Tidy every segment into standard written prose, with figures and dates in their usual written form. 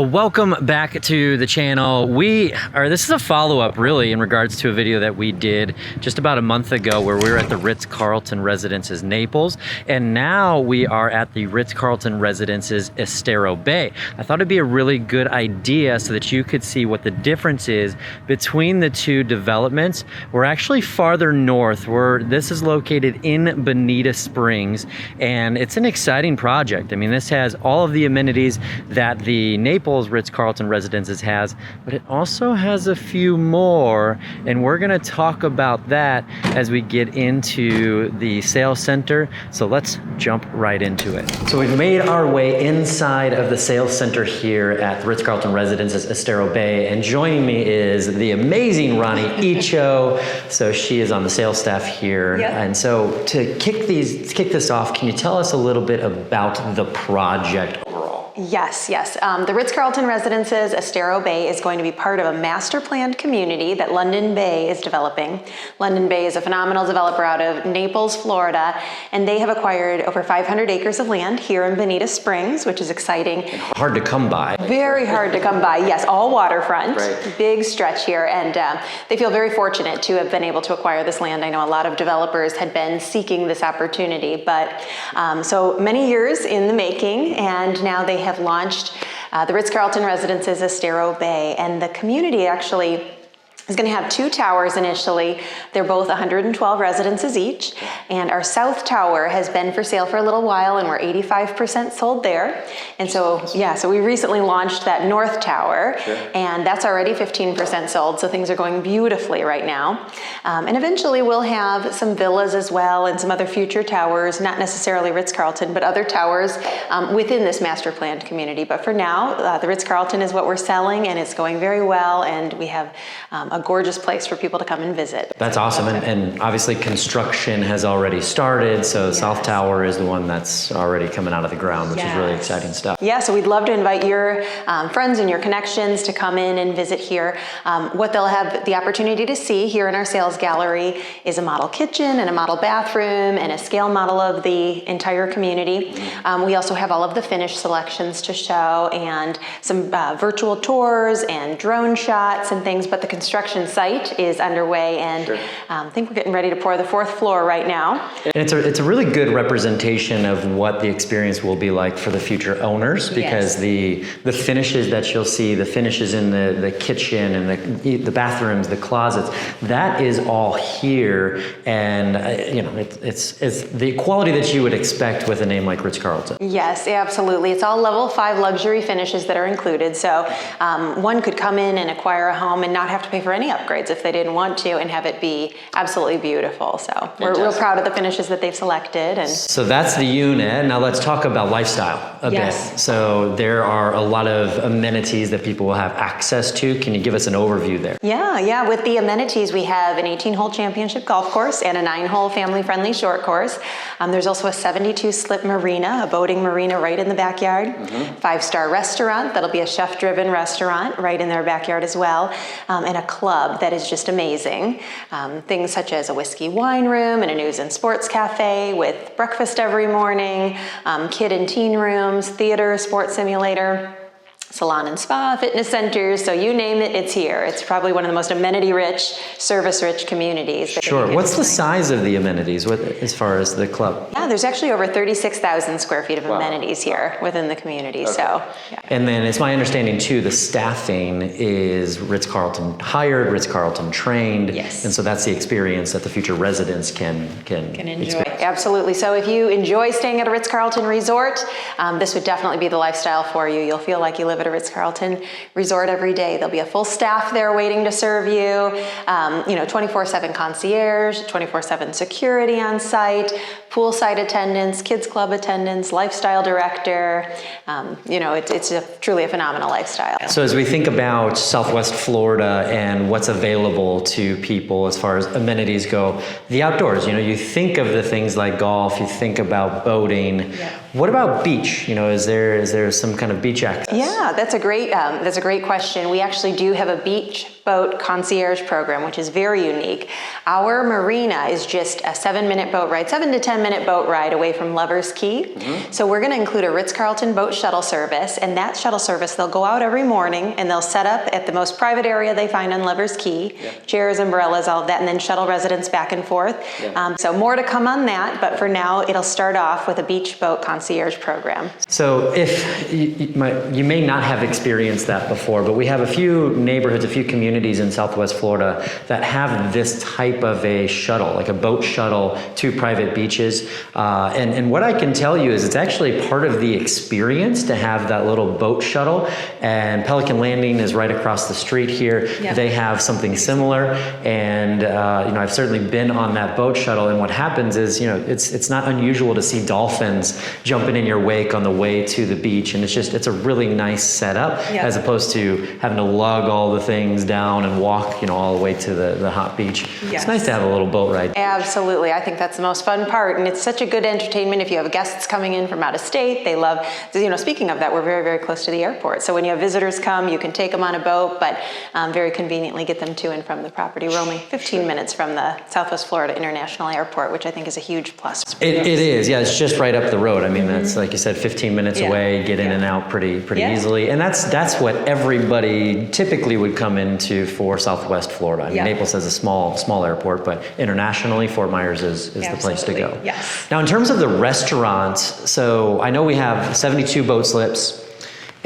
Well, welcome back to the channel. This is a follow-up really in regards to a video that we did just about a month ago where we were at the Ritz-Carlton Residences Naples, and now we are at the Ritz-Carlton Residences Estero Bay. I thought it'd be a really good idea so that you could see what the difference is between the two developments. We're actually farther north. This is located in Bonita Springs, and it's an exciting project. I mean, this has all of the amenities that the Naples Ritz-Carlton Residences has, but it also has a few more, and we're gonna talk about that as we get into the sales center. So let's jump right into it. So we've made our way inside of the sales center here at the Ritz-Carlton Residences Estero Bay, and joining me is the amazing Ronnie Icho. So she is on the sales staff here. Yep. And so to kick this off, can you tell us a little bit about the project overall? Yes. The Ritz-Carlton Residences Estero Bay is going to be part of a master planned community that London Bay is developing. London Bay is a phenomenal developer out of Naples, Florida, and they have acquired over 500 acres of land here in Bonita Springs, which is exciting. And hard to come by. Very hard to come by, yes, all waterfront. Right. Big stretch here, and they feel very fortunate to have been able to acquire this land. I know a lot of developers had been seeking this opportunity, but so many years in the making, and now they have launched the Ritz-Carlton Residences Estero Bay, and the community actually is going to have two towers initially. They're both 112 residences each, and our south tower has been for sale for a little while, and we're 85% sold there. And so, so we recently launched that north tower, and that's already 15% sold, so things are going beautifully right now. And eventually we'll have some villas as well and some other future towers, not necessarily Ritz-Carlton, but other towers within this master planned community. But for now, the Ritz-Carlton is what we're selling, and it's going very well, and we have a gorgeous place for people to come and visit. That's awesome, and obviously construction has already started, so South Tower is the one that's already coming out of the ground, which is really exciting stuff. Yeah, so we'd love to invite your friends and your connections to come in and visit here. What they'll have the opportunity to see here in our sales gallery is a model kitchen and a model bathroom and a scale model of the entire community. We also have all of the finished selections to show and some virtual tours and drone shots and things, but the construction site is underway, and I think we're getting ready to pour the fourth floor right now. And it's a really good representation of what the experience will be like for the future owners, because the finishes that you'll see, the finishes in the kitchen and the bathrooms, the closets, that is all here, and it's the quality that you would expect with a name like Ritz-Carlton. Yes, absolutely. It's all level 5 luxury finishes that are included, so one could come in and acquire a home and not have to pay for any upgrades if they didn't want to, and have it be absolutely beautiful. So we're real proud of the finishes that they've selected. And so that's the unit. Now let's talk about lifestyle a bit. So there are a lot of amenities that people will have access to. Can you give us an overview there? Yeah. With the amenities, we have an 18-hole championship golf course and a 9-hole family-friendly short course. There's also a 72-slip marina, a boating marina right in the backyard. 5-star restaurant that'll be a chef-driven restaurant right in their backyard as well, and a club that is just amazing. Things such as a whiskey wine room and a news and sports cafe with breakfast every morning, kid and teen rooms, theater, sports simulator, salon and spa, fitness centers, so you name it, it's here. It's probably one of the most amenity-rich, service-rich communities. Sure. What's the size of the amenities as far as the club? Yeah, there's actually over 36,000 square feet of amenities here within the community. So, And then it's my understanding too, the staffing is Ritz-Carlton hired, Ritz-Carlton trained. Yes. And so that's the experience that the future residents can enjoy. Absolutely. So if you enjoy staying at a Ritz-Carlton resort, this would definitely be the lifestyle for you. You'll feel like you live at a Ritz-Carlton resort every day. There'll be a full staff there waiting to serve you, 24/7 concierge, 24/7 security on site, poolside attendance, kids club attendance, lifestyle director. It's truly a phenomenal lifestyle. So as we think about Southwest Florida and what's available to people as far as amenities go, the outdoors, you think of the things like golf, you think about boating. What about beach? Is there some kind of beach access? Yeah, that's a great question. We actually do have a beach boat concierge program, which is very unique. Our marina is just a 7-minute boat ride, 7 to 10-minute boat ride away from Lovers Key. So we're going to include a Ritz-Carlton boat shuttle service, and that shuttle service, they'll go out every morning and they'll set up at the most private area they find on Lovers Key, chairs, umbrellas, all of that, and then shuttle residents back and forth. So more to come on that, but for now, it'll start off with a beach boat concierge program. So if you may not have experienced that before, but we have a few neighborhoods, a few communities in Southwest Florida that have this type of a shuttle, like a boat shuttle to private beaches. And what I can tell you is it's actually part of the experience to have that little boat shuttle. And Pelican Landing is right across the street here. They have something similar. And I've certainly been on that boat shuttle. And what happens is, it's not unusual to see dolphins jumping in your wake on the way to the beach. And it's a really nice setup as opposed to having to lug all the things down and walk, all the way to the hot beach. It's nice to have a little boat ride. Absolutely. I think that's the most fun part. And it's such a good entertainment if you have guests coming in from out of state. They love, speaking of that, we're very, very close to the airport. So when you have visitors come, you can take them on a boat, but very conveniently get them to and from the property. We're only 15 minutes from the Southwest Florida International Airport, which I think is a huge plus. It is. Yeah, it's just right up the road. I mean, that's, like you said, 15 minutes away, get in and out pretty easily. And that's what everybody typically would come into for Southwest Florida. I mean, Naples has a small airport, but internationally, Fort Myers is the place to go. Yes. Now, in terms of the restaurants, so I know we have 72 boat slips.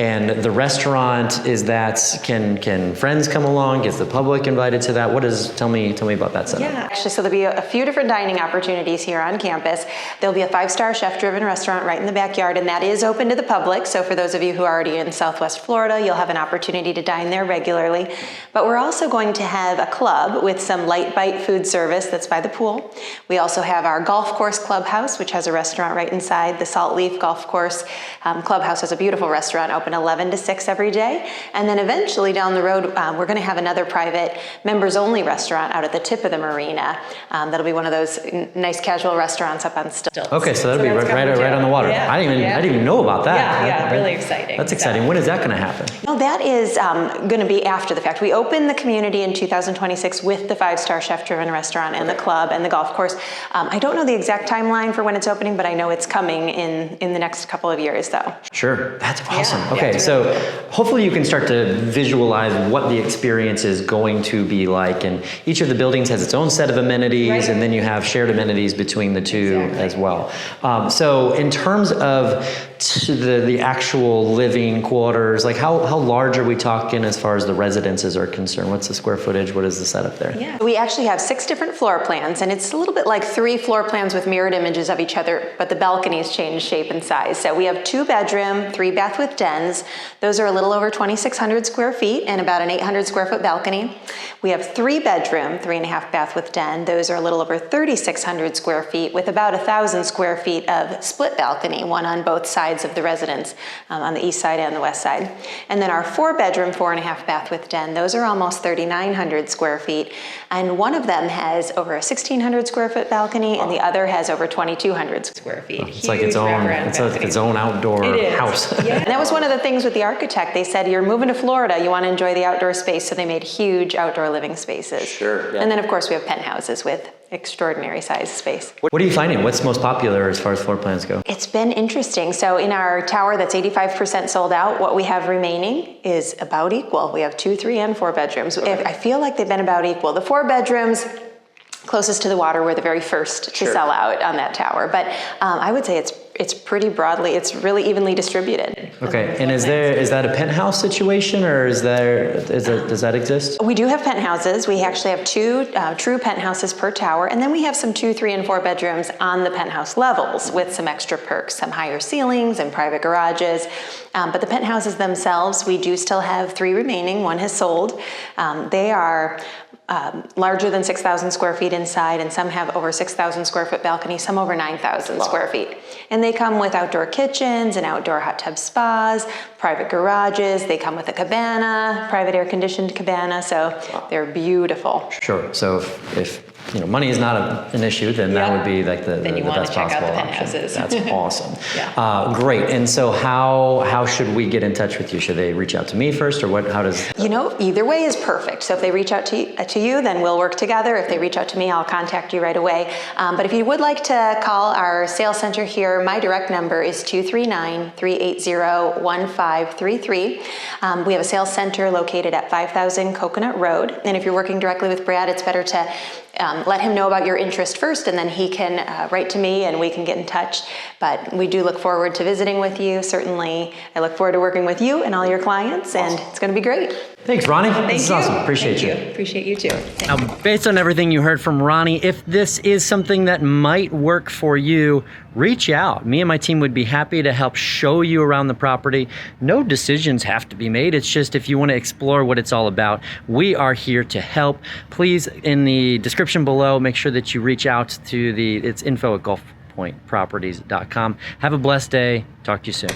And the restaurant is that, can friends come along? Is the public invited to that? Tell me about that setup. Yeah, actually, so there'll be a few different dining opportunities here on campus. There'll be a 5-star chef-driven restaurant right in the backyard, and that is open to the public. So for those of you who are already in Southwest Florida, you'll have an opportunity to dine there regularly. But we're also going to have a club with some light bite food service that's by the pool. We also have our golf course clubhouse, which has a restaurant right inside. The Salt Leaf Golf Course clubhouse has a beautiful restaurant open 11 to 6 every day. And then eventually down the road, we're going to have another private members-only restaurant out at the tip of the marina. That'll be one of those nice casual restaurants up on stilts. Okay, so that'll be right on the water. Yeah. I didn't even know about that. Yeah, really exciting. That's exciting. When is that going to happen? Well, that is going to be after the fact. We open the community in 2026 with the 5-star chef-driven restaurant and the club and the golf course. I don't know the exact timeline for when it's opening, but I know it's coming in the next couple of years, though. Sure, that's awesome. Okay, so hopefully you can start to visualize what the experience is going to be like. And each of the buildings has its own set of amenities, and then you have shared amenities between the two as well. So in terms of the actual living quarters, like how large are we talking as far as the residences are concerned? What's the square footage? What is the setup there? Yeah. We actually have 6 different floor plans, and it's a little bit like 3 floor plans with mirrored images of each other, but the balconies change shape and size. So we have 2-bedroom, 3-bath with dens. Those are a little over 2,600 square feet and about an 800 square foot balcony. We have 3-bedroom, 3.5 bath with den. Those are a little over 3,600 square feet with about 1,000 square feet of split balcony, one on both sides of the residence, on the east side and the west side. And then our 4-bedroom, 4.5 bath with den, those are almost 3,900 square feet. And one of them has over a 1,600 square foot balcony, and the other has over 2,200 square feet. It's like its own outdoor house. Yeah, and that was one of the things with the architect. They said, you're moving to Florida, you want to enjoy the outdoor space, so they made huge outdoor living spaces. Sure. Yeah. And then, of course, we have penthouses with extraordinary size space. What are you finding? What's most popular as far as floor plans go? It's been interesting. So in our tower that's 85% sold out, what we have remaining is about equal. We have 2, 3, and 4 bedrooms. Okay. I feel like they've been about equal. The 4 bedrooms closest to the water were the very first to sell out on that tower. But I would say it's pretty broadly, it's really evenly distributed. Okay, and is that a penthouse situation, or does that exist? We do have penthouses. We actually have 2 true penthouses per tower, and then we have some 2, 3, and 4 bedrooms on the penthouse levels with some extra perks, some higher ceilings and private garages. But the penthouses themselves, we do still have 3 remaining. One has sold. They are larger than 6,000 square feet inside, and some have over 6,000 square foot balcony, some over 9,000 square feet. And they come with outdoor kitchens and outdoor hot tub spas, private garages. They come with a cabana, private air conditioned cabana. So they're beautiful. Sure. So if money is not an issue, then that would be like the best possible option. That's awesome. Great. And so how should we get in touch with you? Should they reach out to me first, or how does? Either way is perfect. So if they reach out to you, then we'll work together. If they reach out to me, I'll contact you right away. But if you would like to call our sales center here, my direct number is 239-380-1533. We have a sales center located at 5000 Coconut Road. And if you're working directly with Brad, it's better to let him know about your interest first, and then he can write to me and we can get in touch. But we do look forward to visiting with you. Certainly, I look forward to working with you and all your clients, and it's going to be great. Thanks, Ronnie. This is awesome. Appreciate you. Appreciate you too. Now, based on everything you heard from Ronnie, if this is something that might work for you, reach out. Me and my team would be happy to help show you around the property. No decisions have to be made. It's just if you want to explore what it's all about, we are here to help. Please, in the description below, make sure that you reach out to it's info@gulfpointeproperties.com. Have a blessed day. Talk to you soon.